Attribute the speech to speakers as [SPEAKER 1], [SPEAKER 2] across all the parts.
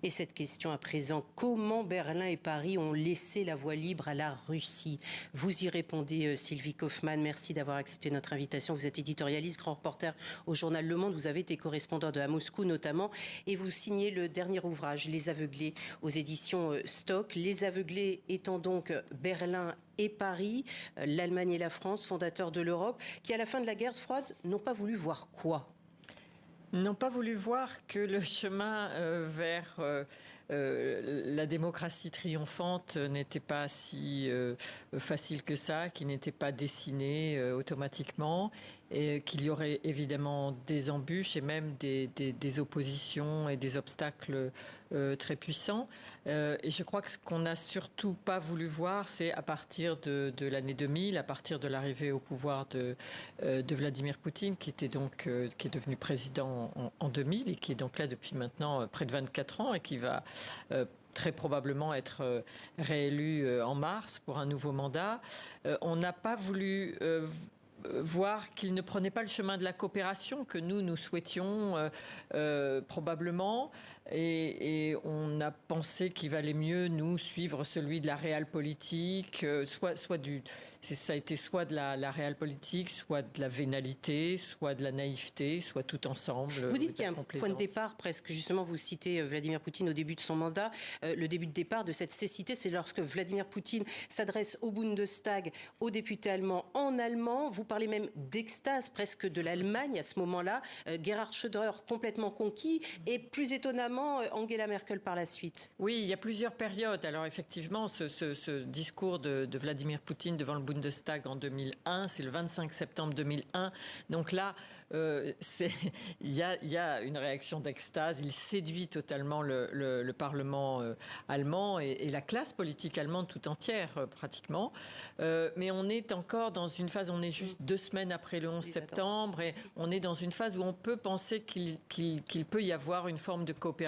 [SPEAKER 1] Et cette question à présent, comment Berlin et Paris ont laissé la voie libre à la Russie? Vous y répondez, Sylvie Kaufmann. Merci d'avoir accepté notre invitation. Vous êtes éditorialiste, grand reporter au journal Le Monde. Vous avez été correspondant à Moscou notamment. Et vous signez le dernier ouvrage, Les Aveuglés, aux éditions Stock. Les Aveuglés étant donc Berlin et Paris, l'Allemagne et la France, fondateurs de l'Europe, qui à la fin de la guerre froide n'ont pas voulu voir quoi?
[SPEAKER 2] N'ont pas voulu voir que le chemin vers la démocratie triomphante n'était pas si facile que ça, qui n'était pas dessiné automatiquement, et qu'il y aurait évidemment des embûches et même des oppositions et des obstacles très puissants. Et je crois que ce qu'on n'a surtout pas voulu voir, c'est à partir de l'année 2000, à partir de l'arrivée au pouvoir de Vladimir Poutine, qui est devenu président en 2000 et qui est donc là depuis maintenant près de 24 ans et qui va très probablement être réélu en mars pour un nouveau mandat. On n'a pas voulu voir qu'il ne prenait pas le chemin de la coopération que nous souhaitions probablement, et on a pensé qu'il valait mieux nous suivre celui de la realpolitik, ça a été soit de la realpolitik, soit de la vénalité, soit de la naïveté, soit tout ensemble.
[SPEAKER 1] Vous dites qu'il y a un point de départ presque, justement vous citez Vladimir Poutine au début de son mandat, le début de départ de cette cécité, c'est lorsque Vladimir Poutine s'adresse au Bundestag, aux députés allemands en allemand. Vous parlez même d'extase presque de l'Allemagne à ce moment-là. Gerhard Schröder complètement conquis et plus étonnamment Angela Merkel par la suite.
[SPEAKER 2] Oui, il y a plusieurs périodes. Alors effectivement, ce discours de Vladimir Poutine devant le Bundestag en 2001, c'est le 25 septembre 2001. Donc là, il y a une réaction d'extase. Il séduit totalement le Parlement allemand et la classe politique allemande tout entière pratiquement. Mais on est encore dans une phase, on est juste 2 semaines après le 11 septembre et on est dans une phase où on peut penser qu'il peut y avoir une forme de coopération.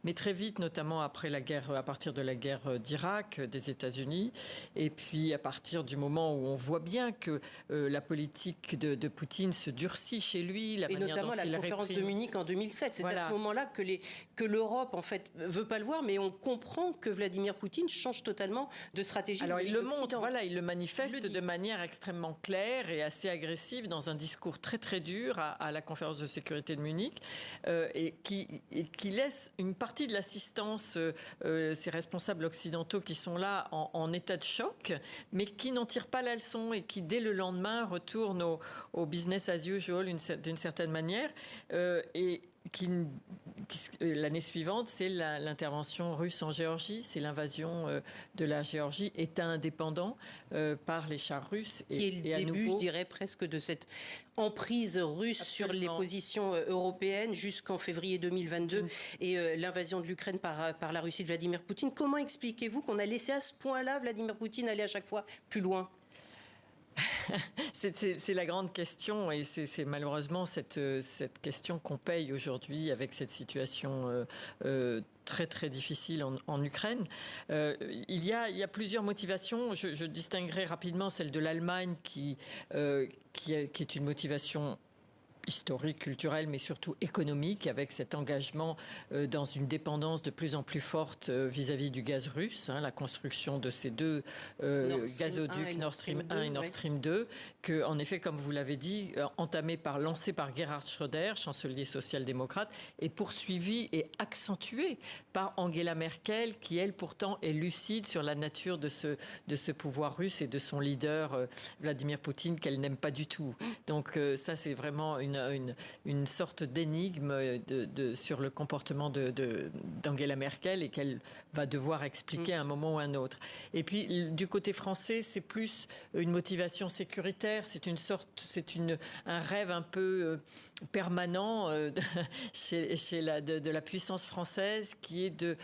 [SPEAKER 2] Mais très vite, notamment après la guerre, à partir de la guerre d'Irak des États-Unis, et puis à partir du moment où on voit bien que la politique de Poutine se durcit chez lui,
[SPEAKER 1] et notamment la conférence de Munich en 2007. C'est à ce moment-là que l'Europe en fait veut pas le voir, mais on comprend que Vladimir Poutine change totalement de stratégie.
[SPEAKER 2] Alors il le montre, il le manifeste de manière extrêmement claire et assez agressive dans un discours très très dur à la conférence de sécurité de Munich, et qui laisse une partie de l'assistance, ces responsables occidentaux qui sont là en état de choc, mais qui n'en tirent pas la leçon et qui dès le lendemain retournent au business as usual d'une certaine manière, et l'année suivante, c'est l'intervention russe en Géorgie, c'est l'invasion de la Géorgie, État indépendant par les chars russes.
[SPEAKER 1] Qui est le début, je dirais, presque de cette emprise russe sur les positions européennes jusqu'en février 2022 et l'invasion de l'Ukraine par la Russie de Vladimir Poutine. Comment expliquez-vous qu'on a laissé à ce point-là Vladimir Poutine aller à chaque fois plus loin?
[SPEAKER 2] C'est la grande question et c'est malheureusement cette question qu'on paye aujourd'hui avec cette situation très très difficile en Ukraine. Il y a plusieurs motivations. Je distinguerai rapidement celle de l'Allemagne qui est une motivation historique, culturelle, mais surtout économique, avec cet engagement dans une dépendance de plus en plus forte vis-à-vis du gaz russe, la construction de ces deux gazoducs, Nord Stream 1 et Nord Stream 2, que, en effet, comme vous l'avez dit, lancé par Gerhard Schröder, chancelier social-démocrate, et poursuivi et accentué par Angela Merkel, qui, elle, pourtant, est lucide sur la nature de ce pouvoir russe et de son leader, Vladimir Poutine, qu'elle n'aime pas du tout. Donc ça, c'est vraiment une sorte d'énigme sur le comportement d'Angela Merkel et qu'elle va devoir expliquer à un moment ou à un autre. Et puis, du côté français, c'est plus une motivation sécuritaire, c'est un rêve un peu permanent de la puissance française qui est de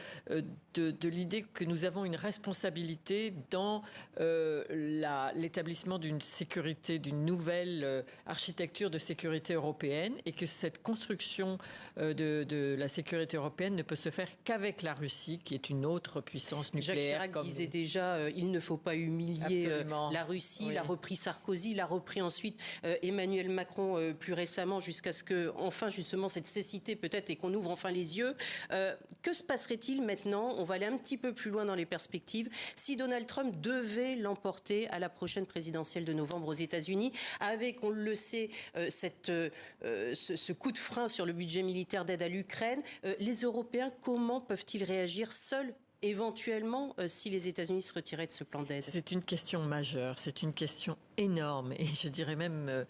[SPEAKER 2] l'idée que nous avons une responsabilité dans l'établissement d'une sécurité, d'une nouvelle architecture de sécurité européenne et que cette construction de la sécurité européenne ne peut se faire qu'avec la Russie, qui est une autre puissance nucléaire.
[SPEAKER 1] Jacques Chirac disait déjà il ne faut pas humilier la Russie.
[SPEAKER 2] Oui.
[SPEAKER 1] L'a repris Sarkozy, l'a repris ensuite Emmanuel Macron plus récemment, jusqu'à ce que, enfin, justement, cette cécité peut-être et qu'on ouvre enfin les yeux. Que se passerait-il maintenant? On va aller un petit peu plus loin dans les perspectives. Si Donald Trump devait l'emporter à la prochaine présidentielle de novembre aux États-Unis, avec, on le sait, ce coup de frein sur le budget militaire d'aide à l'Ukraine, les Européens, comment peuvent-ils réagir seuls éventuellement si les États-Unis se retiraient de ce plan d'aide?
[SPEAKER 2] C'est une question majeure, c'est une question énorme et je dirais même,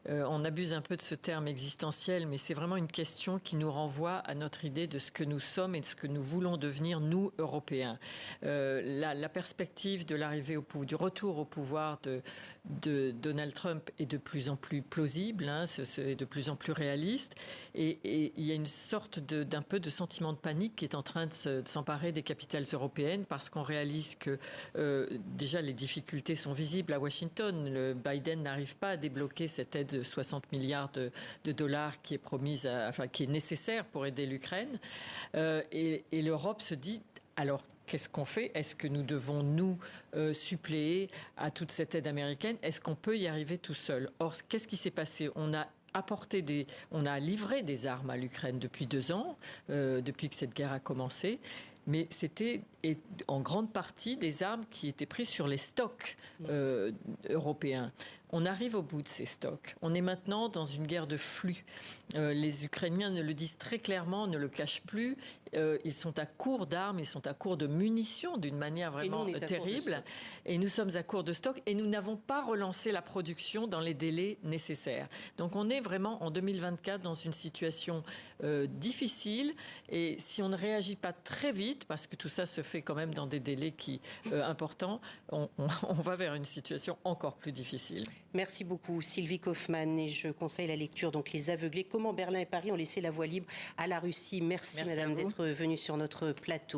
[SPEAKER 2] on abuse un peu de ce terme existentiel, mais c'est vraiment une question qui nous renvoie à notre idée de ce que nous sommes et de ce que nous voulons devenir, nous, Européens. La perspective de l'arrivée du retour au pouvoir de Donald Trump est de plus en plus plausible, c'est de plus en plus réaliste et il y a une sorte d'un peu de sentiment de panique qui est en train de s'emparer des capitales européennes parce qu'on réalise que déjà les difficultés sont visibles à Washington. Biden n'arrive pas à débloquer cette aide de 60 milliards de dollars qui est promise, qui est nécessaire pour aider l'Ukraine. Et l'Europe se dit, alors qu'est-ce qu'on fait? Est-ce que nous devons nous suppléer à toute cette aide américaine? Est-ce qu'on peut y arriver tout seul? Or, qu'est-ce qui s'est passé? On a livré des armes à l'Ukraine depuis 2 ans, depuis que cette guerre a commencé. Mais c'était en grande partie des armes qui étaient prises sur les stocks européens. On arrive au bout de ces stocks. On est maintenant dans une guerre de flux. Les Ukrainiens le disent très clairement, ne le cachent plus. Ils sont à court d'armes, ils sont à court de munitions d'une manière vraiment terrible. Et nous sommes à court de stock et nous n'avons pas relancé la production dans les délais nécessaires. Donc on est vraiment en 2024 dans une situation difficile. Et si on ne réagit pas très vite, parce que tout ça se fait quand même dans des délais importants, on va vers une situation encore plus difficile.
[SPEAKER 1] Merci beaucoup Sylvie Kaufmann et je conseille la lecture donc Les Aveuglés, comment Berlin et Paris ont laissé la voie libre à la Russie. Merci madame d'être venue sur notre plateau.